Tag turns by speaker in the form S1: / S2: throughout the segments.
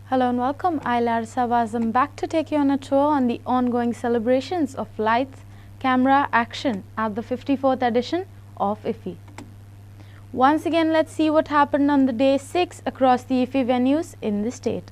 S1: Hello and welcome. I'm Larissa Wazam back to take you on a tour on the ongoing celebrations of lights, camera, action at the 54th edition of IFFI. Once again, let's see what happened on the day 6 across the IFFI venues in the state.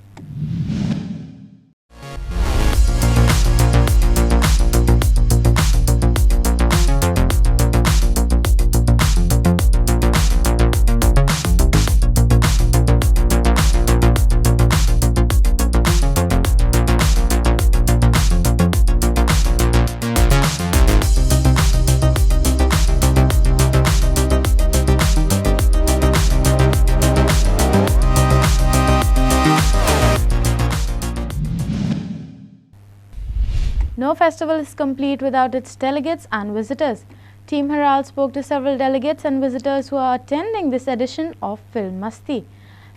S1: No festival is complete without its delegates and visitors. Team Herald spoke to several delegates and visitors who are attending this edition of Film Masti.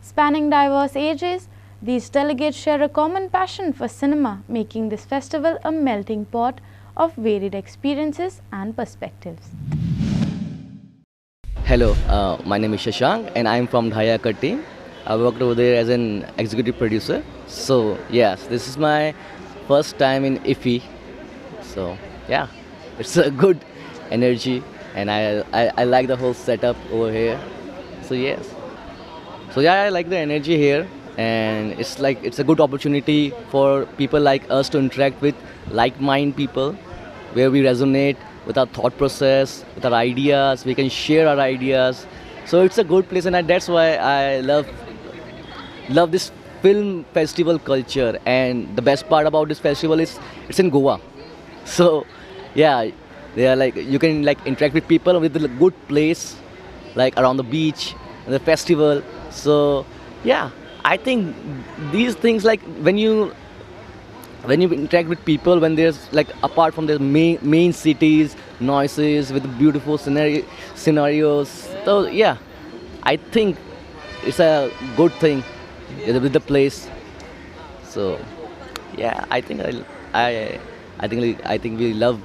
S1: Spanning diverse ages, these delegates share a common passion for cinema, making this festival a melting pot of varied experiences and perspectives.
S2: Hello, my name is Shashank and I am from Dhayakar team. I worked over there as an executive producer. So yes, this is my first time in IFFI. So yeah, it's a good energy and I like the whole setup over here. So yes. So yeah, I like the energy here and it's a good opportunity for people like us to interact with like-minded people where we resonate with our thought process, with our ideas, we can share our ideas. So it's a good place and that's why I love this film festival culture, and the best part about this festival is it's in Goa. So yeah, they are like you can like interact with people with a good place like around the beach and the festival. So yeah, I think these things like when you interact with people, when there's like apart from the main cities, noises with beautiful scenarios. So yeah, I think it's a good thing with the place. So yeah, I think I think we love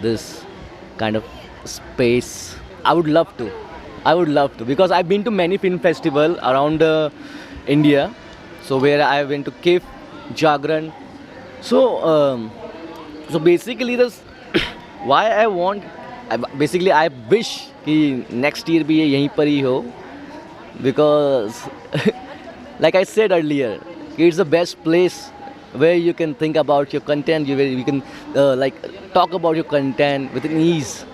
S2: this kind of space. I would love to because I've been to many film festival around India. So where I went to KIFF, Jagran. So so basically this why I wish कि next year भी ये यहीं पर ही हो, because like I said earlier, it's the best place where you can think about your content, where you can like talk about your content with ease.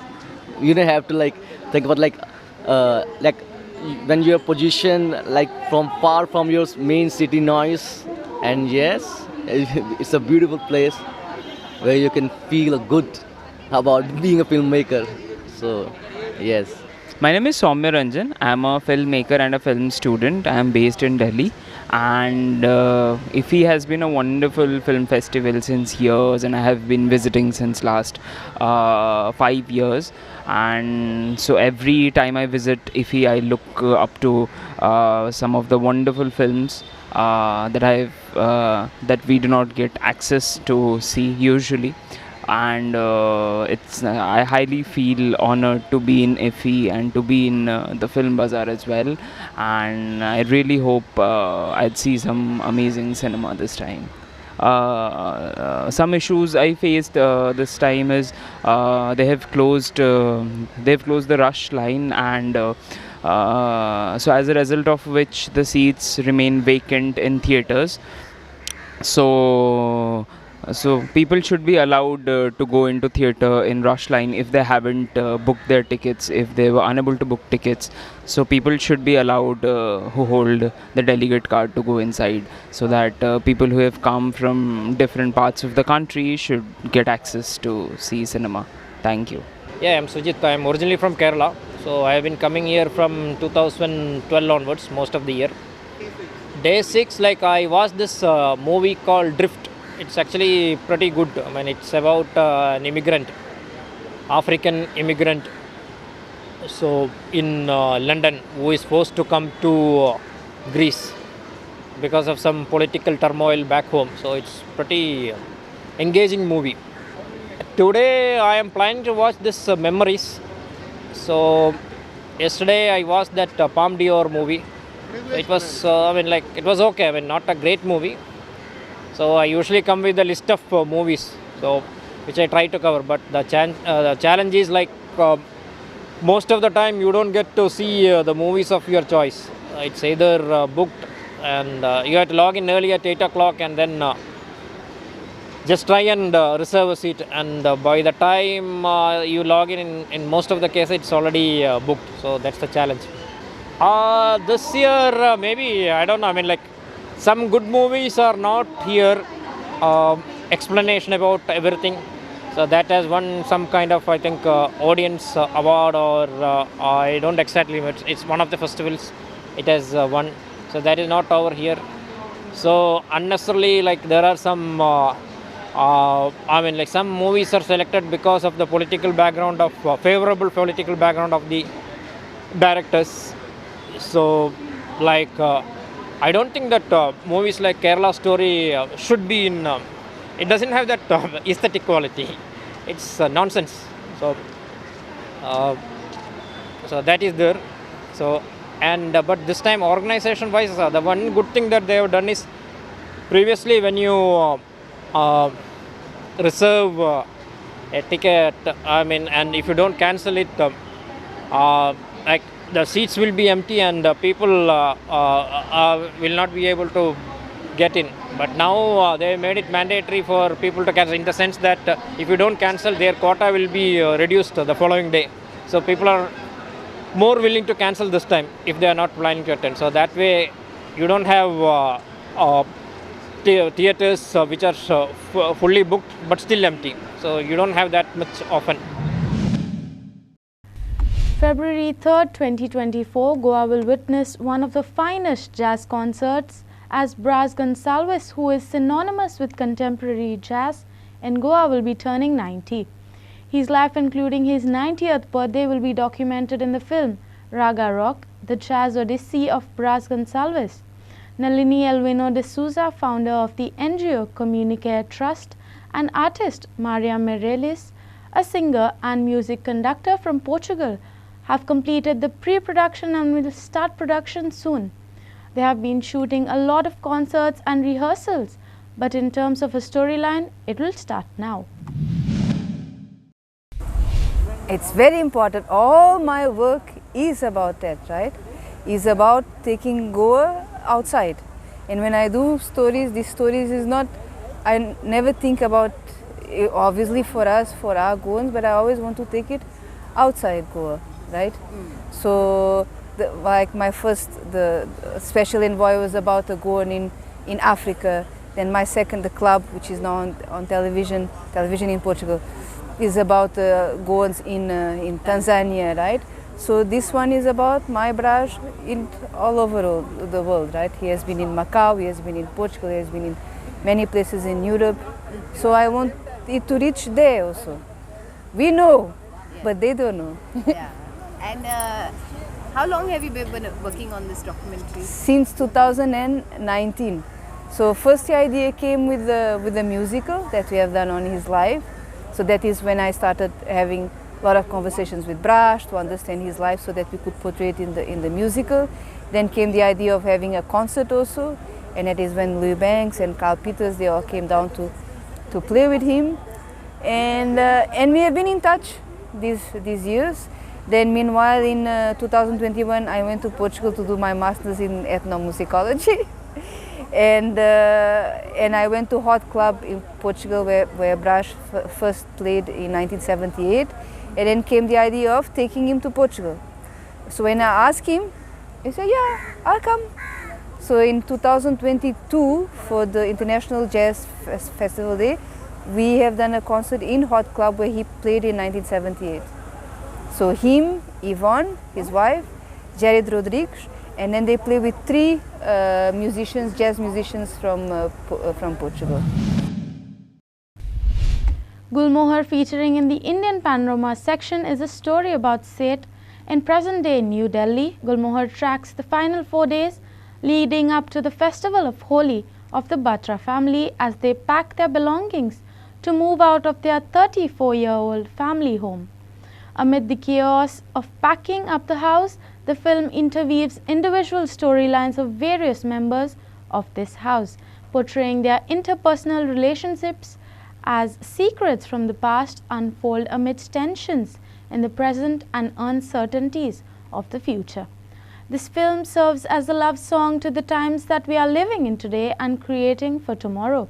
S2: You don't have to like think about like when you're positioned like from far from your main city noise. And yes, it's a beautiful place where you can feel good about being a filmmaker. So yes.
S3: My name is Soumya Ranjan. I am a filmmaker and a film student. I am based in Delhi, and IFFI has been a wonderful film festival since years, and I have been visiting since last 5 years. And so every time I visit IFFI, I look up to some of the wonderful films that we do not get access to see usually. And I highly feel honored to be in IFFI and to be in the Film Bazaar as well, and I really hope I'd see some amazing cinema this time. Some issues I faced this time is they've closed the rush line, and so as a result of which the seats remain vacant in theaters. So people should be allowed to go into theatre in rush line if they haven't booked their tickets, if they were unable to book tickets. So people should be allowed who hold the delegate card to go inside, so that people who have come from different parts of the country should get access to see cinema. Thank you.
S4: Yeah, I'm Sujit. I'm originally from Kerala. So I have been coming here from 2012 onwards, most of the year. Day 6, like I watched this movie called Drift. It's actually pretty good. I mean, it's about an immigrant, African immigrant, so in London, who is forced to come to Greece because of some political turmoil back home. So it's pretty engaging movie. Today I am planning to watch this Memories. So yesterday I watched that Palm d'Or movie, So it was, it was okay. I mean, not a great movie. So I usually come with a list of movies, so which I try to cover. But the challenge is like most of the time you don't get to see the movies of your choice. It's either booked, and you have to log in early at 8 o'clock, and then just try and reserve a seat. And by the time you log in most of the cases, it's already booked. So that's the challenge. This year, maybe, I don't know. I mean, like, some good movies are not here. Explanation about everything. So that has won some kind of, I think, audience award, or I don't exactly. It's one of the festivals. It has won. So that is not over here. So unnecessarily, like, there are some. Some movies are selected because of the political background of favorable political background of the directors. So, like, I don't think that movies like Kerala Story should be in. It doesn't have that aesthetic quality. It's nonsense. So, so that is there. So, and but this time, organization-wise, the one good thing that they have done is previously when you reserve a ticket, and if you don't cancel it, like, the seats will be empty, and people will not be able to get in. But now they made it mandatory for people to cancel, in the sense that if you don't cancel, their quota will be reduced the following day. So people are more willing to cancel this time if they are not planning to attend. So that way you don't have theaters which are fully booked but still empty. So you don't have that much often.
S1: February 3rd, 2024, Goa will witness one of the finest jazz concerts, as Brás Gonçalves, who is synonymous with contemporary jazz in Goa, will be turning 90. His life, including his 90th birthday, will be documented in the film Raga Rock, the Jazz Odyssey of Brás Gonçalves. Nalini Elvino de Souza, founder of the NGO Communicare Trust, and artist Maria Meirelles, a singer and music conductor from Portugal, have completed the pre-production and will start production soon. They have been shooting a lot of concerts and rehearsals, but in terms of a storyline, it will start now.
S5: It's very important. All my work is about that, right? Is about taking Goa outside. And when I do stories, these stories is not, I never think about, obviously for us, for our Goans, but I always want to take it outside Goa, right? So, like my first, the Special Envoy was about a Goan in Africa. Then my second, The Club, which is now on television in Portugal, is about Goans in Tanzania, right? So this one is about my Brás in all over the world, right? He has been in Macau, he has been in Portugal, he has been in many places in Europe. So I want it to reach there also. We know, but they don't know.
S6: Yeah. And how long have you been working on this documentary?
S5: Since 2019. So first the idea came with the musical that we have done on his life. So that is when I started having a lot of conversations with Brás to understand his life so that we could portray it in the musical. Then came the idea of having a concert also, and that is when Louis Banks and Carl Peters, they all came down to play with him. And we have been in touch these years. Then meanwhile in 2021 I went to Portugal to do my master's in ethnomusicology. And I went to Hot Club in Portugal where Brás first played in 1978, and then came the idea of taking him to Portugal. So when I asked him, he said, yeah, I'll come. So in 2022, for the International Jazz Festival Day, we have done a concert in Hot Club where he played in 1978. So him, Yvonne, his wife, Jared Rodrigues, and then they play with three musicians, jazz musicians from Portugal.
S1: Gulmohar, featuring in the Indian Panorama section, is a story about Seth in present-day New Delhi. Gulmohar tracks the final 4 days leading up to the festival of Holi of the Batra family as they pack their belongings to move out of their 34-year-old family home. Amid the chaos of packing up the house, The film interweaves individual storylines of various members of this house, portraying their interpersonal relationships as secrets from the past unfold amidst tensions in the present and uncertainties of the future. This film serves as a love song to the times that we are living in today and creating for tomorrow,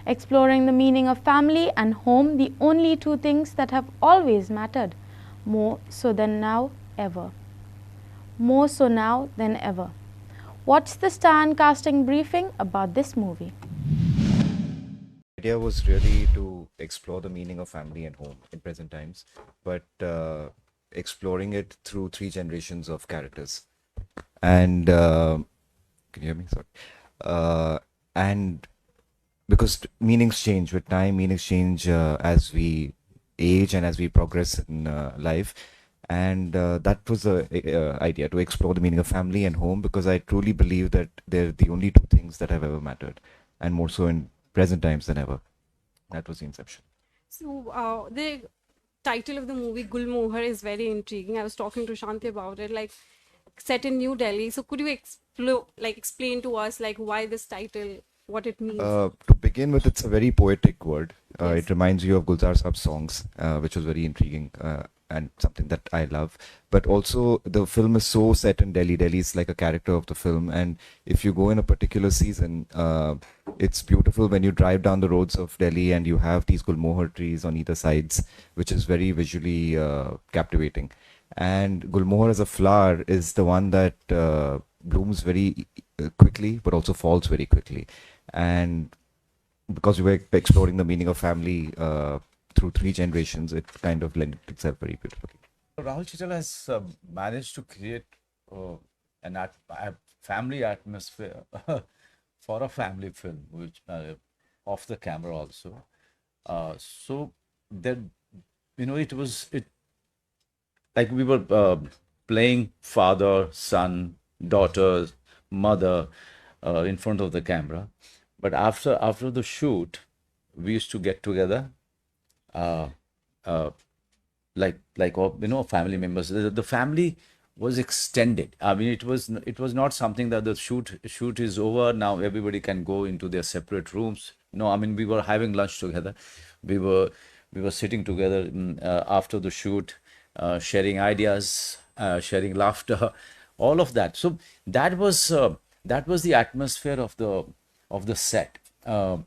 S1: exploring the meaning of family and home, the only two things that have always mattered, more so now than ever. Watch the star casting briefing about this movie.
S7: The idea was really to explore the meaning of family and home in present times, but exploring it through 3 generations of characters. And can you hear me? Sorry. And because meanings change with time, meanings change as we age and as we progress in life. And that was the idea, to explore the meaning of family and home, because I truly believe that they're the only 2 things that have ever mattered, and more so in present times than ever. That was the inception.
S8: So the title of the movie Gulmohar is very intriguing. I was talking to Shanti about it, like set in New Delhi. So could you explain to us like why this title, what it means?
S7: To begin with, it's a very poetic word.
S8: Yes.
S7: It reminds you of Gulzar Saab's songs, which was very intriguing and something that I love. But also, the film is so set in Delhi. Delhi is like a character of the film. And if you go in a particular season, it's beautiful when you drive down the roads of Delhi and you have these Gulmohar trees on either sides, which is very visually captivating. And Gulmohar as a flower is the one that blooms very quickly, but also falls very quickly. And because we were exploring the meaning of family through 3 generations, it kind of lent itself very beautifully.
S9: Rahul Chichal has managed to create a family atmosphere for a family film, which off the camera also. So that, it like we were playing father, son, daughter, mother in front of the camera. But after the shoot, we used to get together, like all, family members. The family was extended. I mean, it was not something that the shoot is over now. Everybody can go into their separate rooms. No, I mean, we were having lunch together. We were sitting together after the shoot, sharing ideas, sharing laughter, all of that. So that was the atmosphere of the set, and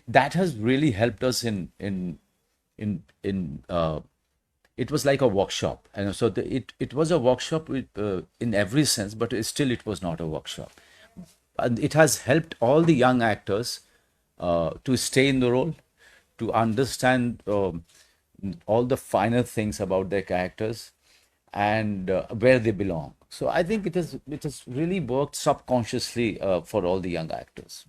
S9: that has really helped us in it was like a workshop, and so it was a workshop in every sense, but still it was not a workshop. And it has helped all the young actors to stay in the role, to understand all the finer things about their characters and where they belong. So I think it has really worked subconsciously for all the young actors.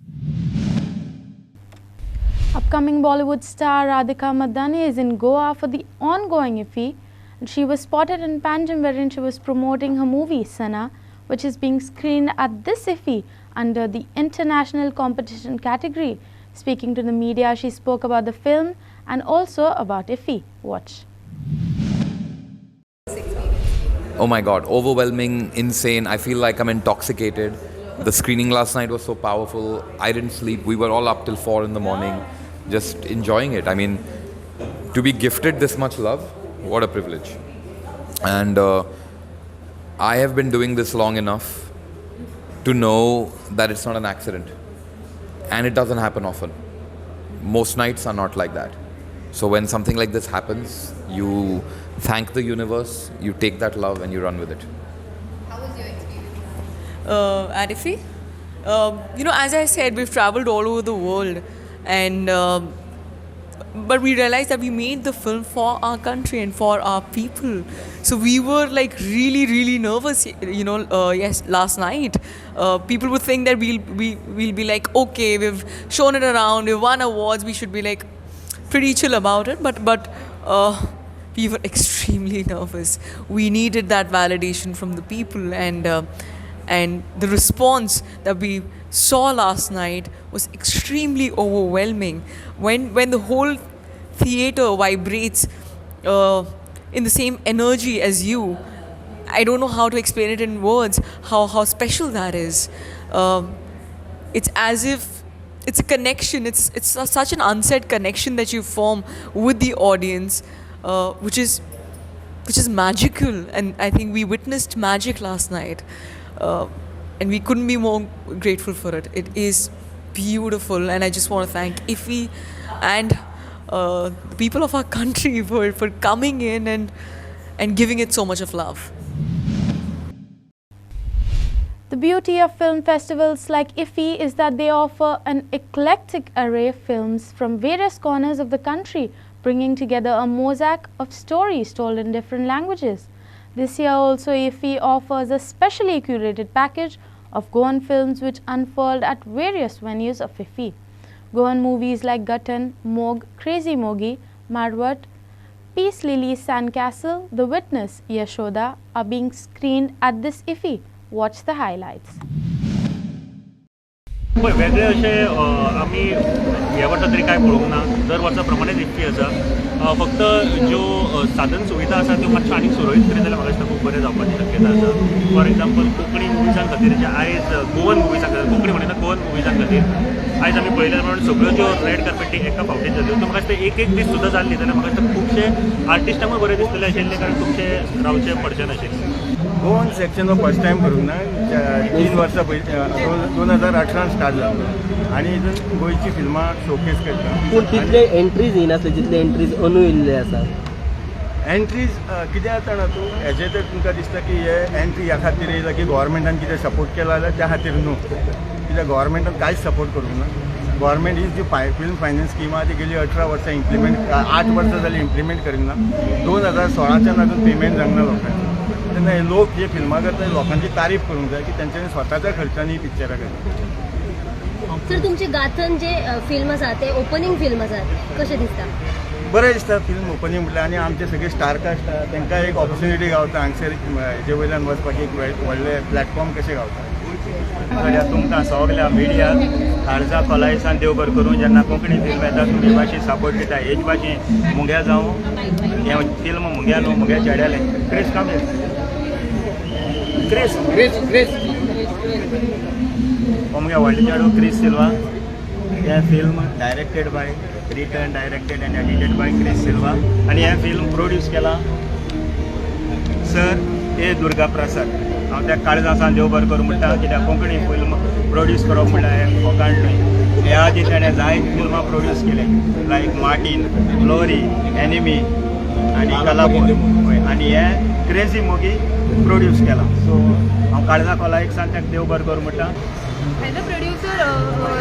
S1: Upcoming Bollywood star Radhika Madani is in Goa for the ongoing IFFI, and she was spotted in Panjim wherein she was promoting her movie Sana, which is being screened at this IFFI under the international competition category. Speaking to the media, she spoke about the film and also about IFFI. Watch.
S10: Oh my God, overwhelming, insane. I feel like I'm intoxicated. The screening last night was so powerful. I didn't sleep. We were all up till 4 in the morning, just enjoying it. I mean, to be gifted this much love, what a privilege. And I have been doing this long enough to know that it's not an accident. And it doesn't happen often. Most nights are not like that. So when something like this happens, you thank the universe, you take that love and you run with it.
S6: How was your experience?
S11: At IFFI? As I said, we've traveled all over the world, and but we realized that we made the film for our country and for our people. So we were like really, really nervous. Yes, last night, people would think that we'll be like, okay, we've shown it around, we've won awards, we should be like pretty chill about it. But we were extremely nervous. We needed that validation from the people, and the response that we saw last night was extremely overwhelming. When the whole theater vibrates in the same energy as you, I don't know how to explain it in words, how special that is. It's as if it's a connection, it's such an unsaid connection that you form with the audience, which is magical. And I think we witnessed magic last night, and we couldn't be more grateful for it. It is beautiful, and I just want to thank IFFI and the people of our country for coming in and giving it so much of love.
S1: The beauty of film festivals like IFFI is that they offer an eclectic array of films from various corners of the country, bringing together a mosaic of stories told in different languages. This year also IFFI offers a specially curated package of Goan films which unfold at various venues of IFFI. Goan movies like Gutton, Mog, Crazy Mogi, Marwat, Peace Lily's Sandcastle, The Witness, Yashoda are being screened at this IFFI. Watch the highlights.
S12: वेगळे असे आम्ही ह्या वर्सा तरी काय पळोवंक ना. दर वर्सा प्रमाणेच IFFI आसा. फक्त ज्यो साधन सुविधा आसा त्यो मातशें आनीक सुरळीत करीत जाल्यार म्हाका दिसता खूब बरें जावपाची शक्यता आसा. फॉर एग्जाम्पल कोंकणी मुविजां खातीर जे आयज गोवन मुविजां खातीर, कोंकणी म्हणटा गोवन मुविजां खातीर आयज आमी पळयल्या प्रमाणे सगळ्यो ज्यो रेड कार्पेटींग एका फावटीन जाल्यो त्यो म्हाका दिसता एक दीस सुद्दां जाल्ली जाल्यार म्हाका दिसता खुबशे आर्टिस्टांकूय बरें दिसतलें आशिल्लें, कारण खुबशे रावचे पडचे नाशिल्ले.
S13: गोवन सेक्शन फर्स्ट टायम करूंक ना. 3 वर्सां पयलीं 2018 स्टार्ट जालो आनी हितून गोंयची फिल्मां शोकेस करता.
S14: पूण तितले एंट्रीज येयनासले जितले एंट्रीज अंदू येयल्ले आसा.
S13: एंट्रीज कितें जाता ना तूं हेजे तर तुमकां दिसता की हे एंट्री ह्या खातीर येयला की गोवोरमेंटान कितें सपोर्ट केला जाल्यार त्या खातीर न्हू. कित्याक गोवोरमेंटान कांयच सपोर्ट करूंक ना. गोवोरमेंट ही जी फिल्म फायनान्स स्कीम आहा ती गेली 18 वर्सां इम्प्लिमेंट 8 वर्सां जाली इम्प्लिमेंट करिना. 2016च्यान अजून पेमेंट जावंक ना लोकांची. तेन्ना हे लोक जे फिल्मां करता लोकांची तारीफ करूंक जाय की तेंच्यांनी स्वताच्या खर्चांनी पिक्चरां करता.
S15: सर तुमचे गाथन जे फिल्म आसा ते ओपनिंग फिल्म आसात कशें दिसता?
S13: बरें दिसता फिल्म ओपनिंग म्हटल्यार आनी आमचे सगळे स्टार कास्ट आहा तांकां एक ऑपॉर्च्युनिटी गावता हांगसर हेजे वयल्यान वचपाक एक व्हडलें प्लॅटफॉर्म कशें गावता. जाल्यार तुमकां सगळ्या मिडियाक हारजा कोलायसान देव बरें करूं. जेन्ना कोंकणी फिल्म येता तुमी भाशेक सपोर्ट दिता. हेच भाशेन मुंग्या जावं हे फिल्म मुंग्या न्हू मुंग्या चेड्याले क्रिस काम क्रिस क्रिस क्रिस हो मुगे व्हडले चेडो क्रिस सिल्वा. हे film directed by written directed and edited by Chris Silva आनी हे फिल्म प्रोड्यूस केला सर ए दुर्गा प्रसाद. हांव त्या काळजासान देव बरें करूं म्हणटा कित्याक कोंकणी फिल्म प्रोड्यूस करप म्हणल्यार हे फकाण न्हय. हे आदी ताणें जायत फिल्मां प्रोड्यूस केले लायक मार्टीन, ग्लोरी, एनिमी आनी कलापूर आनी हे क्रेझी मोगी प्रोड्यूस केला. सो हांव काळजा कोलायकसान ताका देव बरें करूं म्हणटा.
S16: एज अ प्रोड्युसर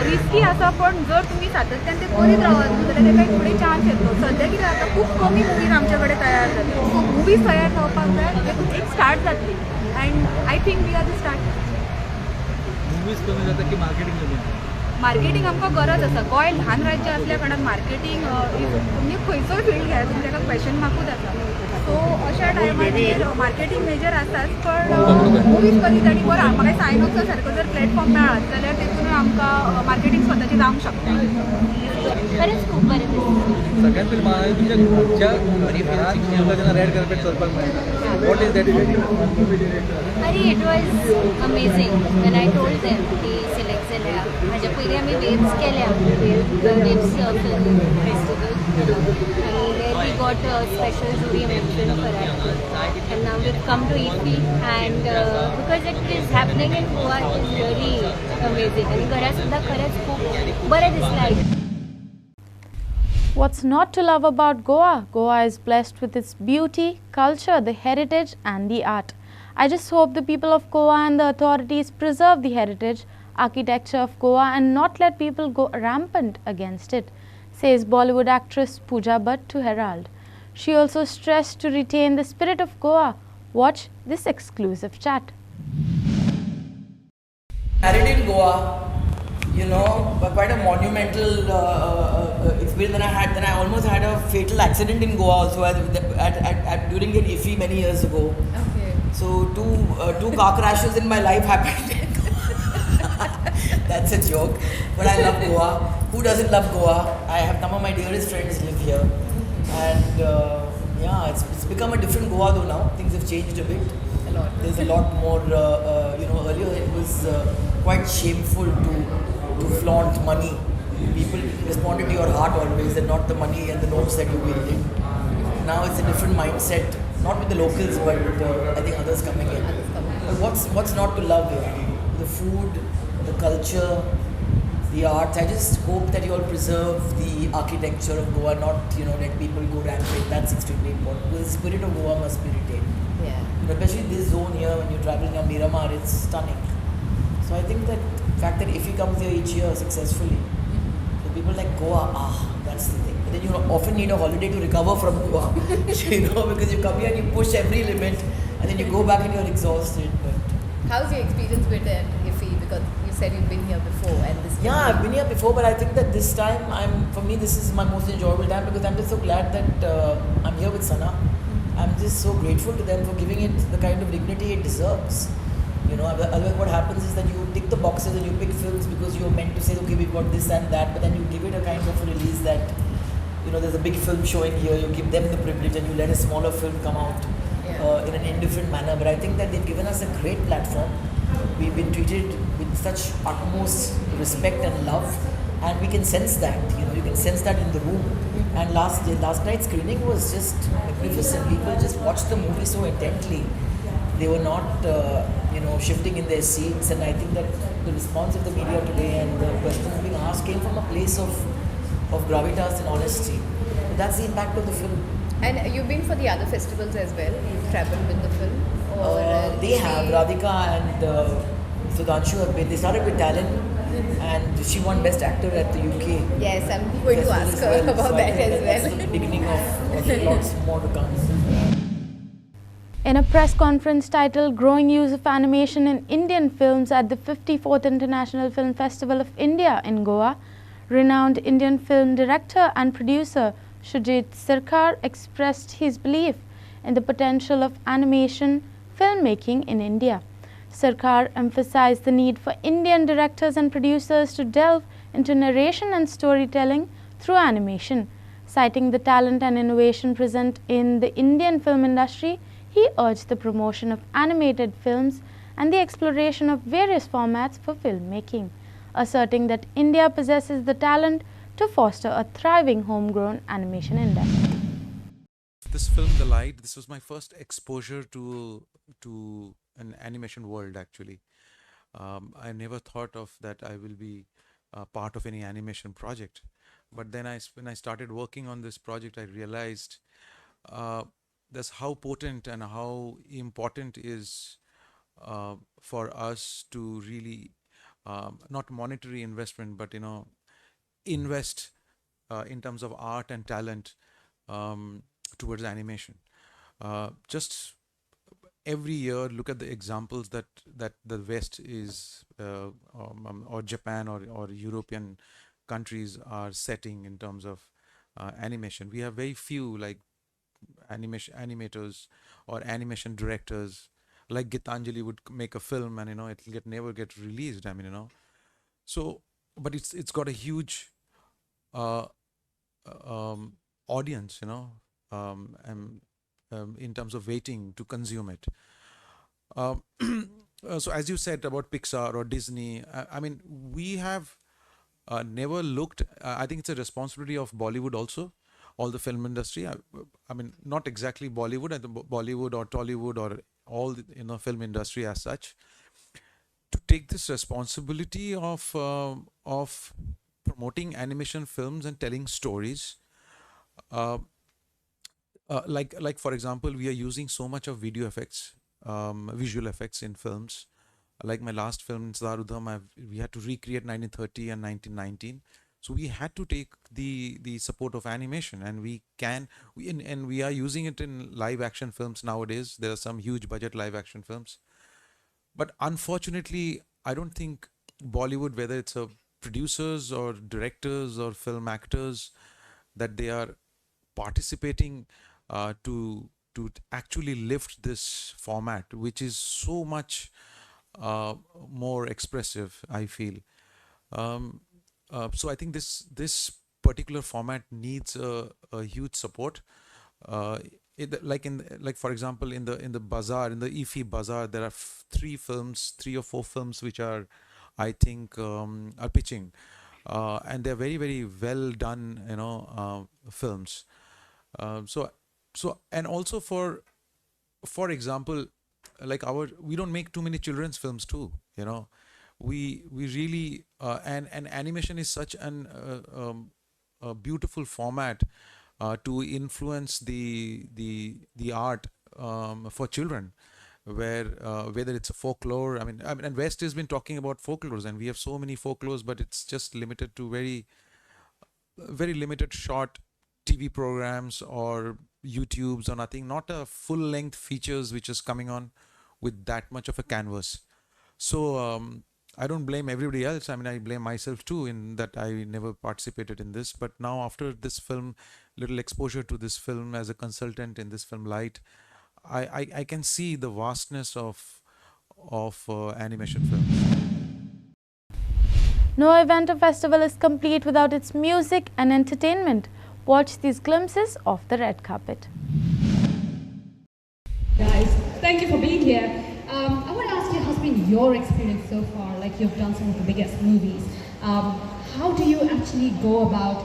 S16: रिस्की आसा पण जर तुम्ही सातत्यान ते करीत रावत जाल्यार ताका फुडें चान्स येतलो. सद्या कितें जाता खूब कमी मुवीज आमचे कडेन तयार जाता. सो मुवीज तयार जावपाक जाय देखून एक स्टार्ट जातली and I think we are the start.
S17: Movies कमी जाता की मार्केटिंग कमी जाता?
S16: मार्केटिंग आमकां गरज आसा. गोंय ल्हान राज्य असल्या कारणान मार्केटिंग म्हणजे खंयचोय फील्ड घ्या तुमी ताका क्वेश्चन मार्कूच आसा. सो अशा टायमाचेर मार्केटिंग मेजर आसाच पण मुवीज करीत आनी बरो म्हाका सायनॉक्सा सारको जर प्लॅटफॉर्म मेळत जाल्यार तेतून आमकां मार्केटिंग स्वताची जावंक शकता.
S15: खरेंच खूब बरें दिसता.
S17: सगळ्यात पयलीं म्हाका तुमच्या घरच्या घरांत जेन्ना रेड कार्पेट चलपाक मेळटा वॉट इज दॅट
S15: अरे it was amazing when I told them की सिलेक्ट जाल्या. हाज्या पयलीं आमी वेव्स केल्या waves film festival and we got a special jury mention for it and now we've come to IFFI and because it is happening in Goa it is really amazing आणि घरा सुद्धा खरंच खूप बरं दिसलं.
S1: What's not to love about Goa? Goa is blessed with its beauty, culture, the heritage and the art. I just hope the people of Goa and the authorities preserve the heritage, architecture of Goa and not let people go rampant against it, says Bollywood actress Pooja Bhatt to Herald. She also stressed to retain the spirit of Goa. Watch this exclusive chat.
S18: Married in Goa, you know, quite a monumental experience that I had. Then I almost had a fatal accident in Goa also during an IFFI many years ago.
S16: Okay.
S18: So two car crashes in my life happened. That's a joke, but I love Goa. Who doesn't love Goa? I have some of my dearest friends live here, and Yeah, it's become a different Goa though now. Things have changed a bit. A lot. There's a lot more. Earlier it was quite shameful to flaunt money. People responded to your heart always, and not the money and the notes that you wielded. Now it's a different mindset. Not with the locals, but I think others coming in. But what's not to love here? The food, the culture, the arts. I just hope that you all preserve the architecture of Goa, not let people go rampant. That's extremely important. Because the spirit of Goa must be retained.
S6: Yeah.
S18: Especially this zone here, when you're traveling near Miramar, it's stunning. So I think that the fact that IFFI comes here each year successfully, so people like Goa, that's the thing. But then you often need a holiday to recover from Goa, because you come here and you push every limit, and then you go back and you're exhausted. But
S6: How's your experience been at IFFI? Because you said you've been here before, and this.
S18: yeah, I've been here before, but I think that this time, for me, this is my most enjoyable time because I'm just so glad that I'm here with Sana. I'm just so grateful to them for giving it the kind of dignity it deserves. Otherwise what happens is that you tick the boxes and you pick films because you're meant to say, okay, we've got this and that, but then you give it a kind of a release that, there's a big film showing here, you give them the privilege and you let a smaller film come out in an indifferent manner. But I think that they've given us a great platform. We've been treated with such utmost respect and love, and we can sense that, you can sense that in the room. And last night's screening was just magnificent. People just watched the movie so intently. They were not, shifting in their seats. And I think that the response of the media today and the questions being asked came from a place of gravitas and honesty. So that's the impact of the film.
S6: And you've been for the other festivals as well? You've travelled with the film?
S18: They have. Radhika and Sudhanshu have been. They started with Talent, and she won Best Actor at the UK.
S6: Yes, I'm going to ask her about
S18: so
S6: that as
S18: that's
S6: well.
S18: the beginning of lots more to come.
S1: In a press conference titled Growing Use of Animation in Indian Films at the 54th International Film Festival of India in Goa, renowned Indian film director and producer Shujit Sircar expressed his belief in the potential of animation filmmaking in India. Sircar emphasized the need for Indian directors and producers to delve into narration and storytelling through animation. Citing the talent and innovation present in the Indian film industry, he urged the promotion of animated films and the exploration of various formats for filmmaking, asserting that India possesses the talent to foster a thriving homegrown animation industry.
S19: This film, The Light, this was my first exposure to an animation world actually. I never thought of that I will be part of any animation project. But then when I started working on this project, I realized that's how potent and how important is for us to really not monetary investment, but invest in terms of art and talent towards animation. Just every year, look at the examples that the West is or Japan or European countries are setting in terms of animation. We have very few like animators or animation directors. Like Gitanjali would make a film and it'll never get released. So but it's got a huge audience, in terms of waiting to consume it. So as you said about Pixar or Disney, we have never looked. I think it's a responsibility of Bollywood also, all the film industry. Not exactly Bollywood, Bollywood or Tollywood or all the film industry as such, to take this responsibility of promoting animation films and telling stories. Like for example, we are using so much of video effects, visual effects in films. Like my last film, Sarudham, we had to recreate 1930 and 1919. So we had to take the support of animation, and we are using it in live action films nowadays. There are some huge budget live action films. But unfortunately, I don't think Bollywood, whether it's producers or directors or film actors, that they are participating to actually lift this format, which is so much more expressive, I feel. So I think this particular format needs a huge support. like for example, in the bazaar, in the IFFI bazaar, there are 3 or 4 films which are, I think, are pitching, and they're very, very well done, films. So and also for example, like we don't make too many children's films too, we really and animation is such a beautiful format to influence the art for children, where whether it's a folklore, I mean, and West has been talking about folklores, and we have so many folklores, but it's just limited to very limited short TV programs or YouTubes or nothing, not a full length features which is coming on with that much of a canvas. So I don't blame everybody else. I mean, I blame myself too, in that I never participated in this. But now, after this film, little exposure to this film as a consultant in this film Light, I can see the vastness of animation films.
S1: No event or festival is complete without its music and entertainment. Watch these glimpses of the red carpet.
S20: Guys, thank you for being here. I want to ask you, how's been your experience so far? Like, you've done some of the biggest movies. How do you actually go about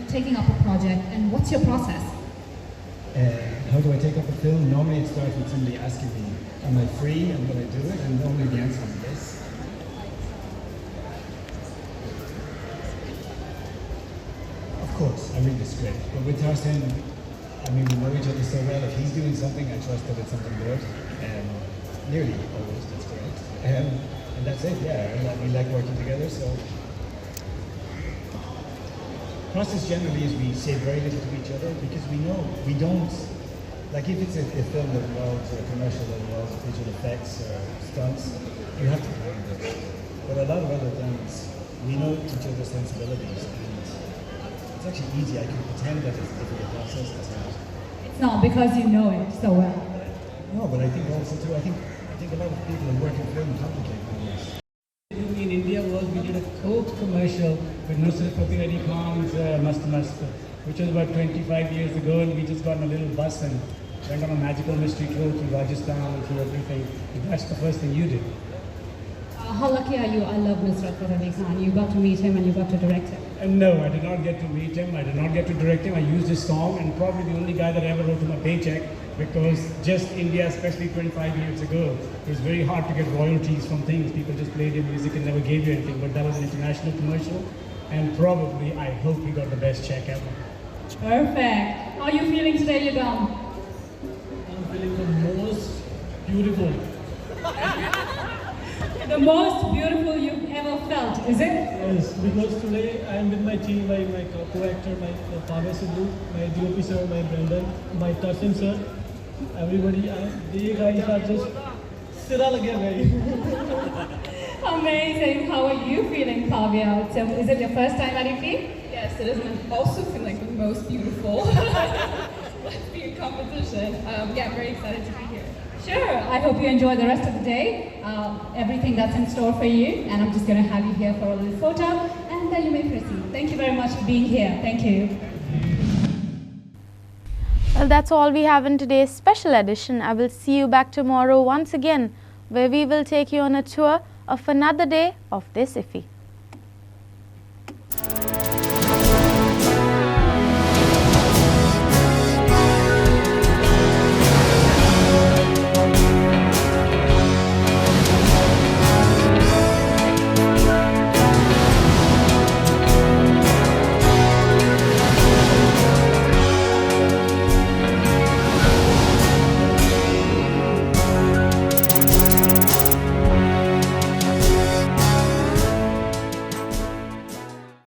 S20: taking up a project, and what's your process?
S21: How do I take up a film? Normally it starts with somebody asking me, am I free and will I do it? And normally the answer is yes. Of course, I read the script, but with Tarzan, I mean, we know each other so well. If he's doing something, I trust that it's something good. Nearly always, that's correct. And that's it, yeah. We like working together, so. Process generally is we say very little to each other because we know we don't, like if it's a film that involves, or a commercial that involves visual effects or stunts, you have to plan this. But a lot of other things, we know each other's sensibilities, and it's actually easy. I can pretend that it's a difficult process. It's not.
S20: It's not because you know it so well.
S21: No, but I think also too, I think a lot of people who work in film complicate things. In India we did a Coke commercial with Nusrat Fateh Ali Khan's Mast Mast, which was about 25 years ago, and we just got in a little bus and went on a magical mystery tour through Rajasthan and through everything. That's the first thing you did.
S20: How lucky are you? I love Nusrat Fateh Ali Khan. You got to meet him and you got to direct him.
S21: No, I did not get to meet him. I did not get to direct him. I used his song, and probably the only guy that ever wrote him a paycheck, because just India, especially 25 years ago, it was very hard to get royalties from things. People just played your music and never gave you anything. But that was an international commercial, and probably, I hope he got the best check ever.
S20: Perfect. How are you feeling today, Yugam?
S21: I'm feeling the most beautiful.
S20: The most beautiful you've ever felt, is it?
S21: Yes, because today I am with my team, my co-actor, my Pave Sidhu, my DOP sir, my Brendan, my Tasim sir, everybody. They guys are just sira lagya bhai.
S20: Amazing. How are you feeling, Pavya? So, is it your first time at IFFI?
S22: Yes, it is. And I'm also feeling like the most beautiful lesbian competition. Yeah, I'm very excited to be here.
S20: Sure. I hope you enjoy the rest of the day, everything that's in store for you. And I'm just going to have you here for a little photo, and then you may proceed. Thank you very much for being here. Thank you.
S1: Well, that's all we have in today's special edition. I will see you back tomorrow once again, where we will take you on a tour of another day of this IFFI.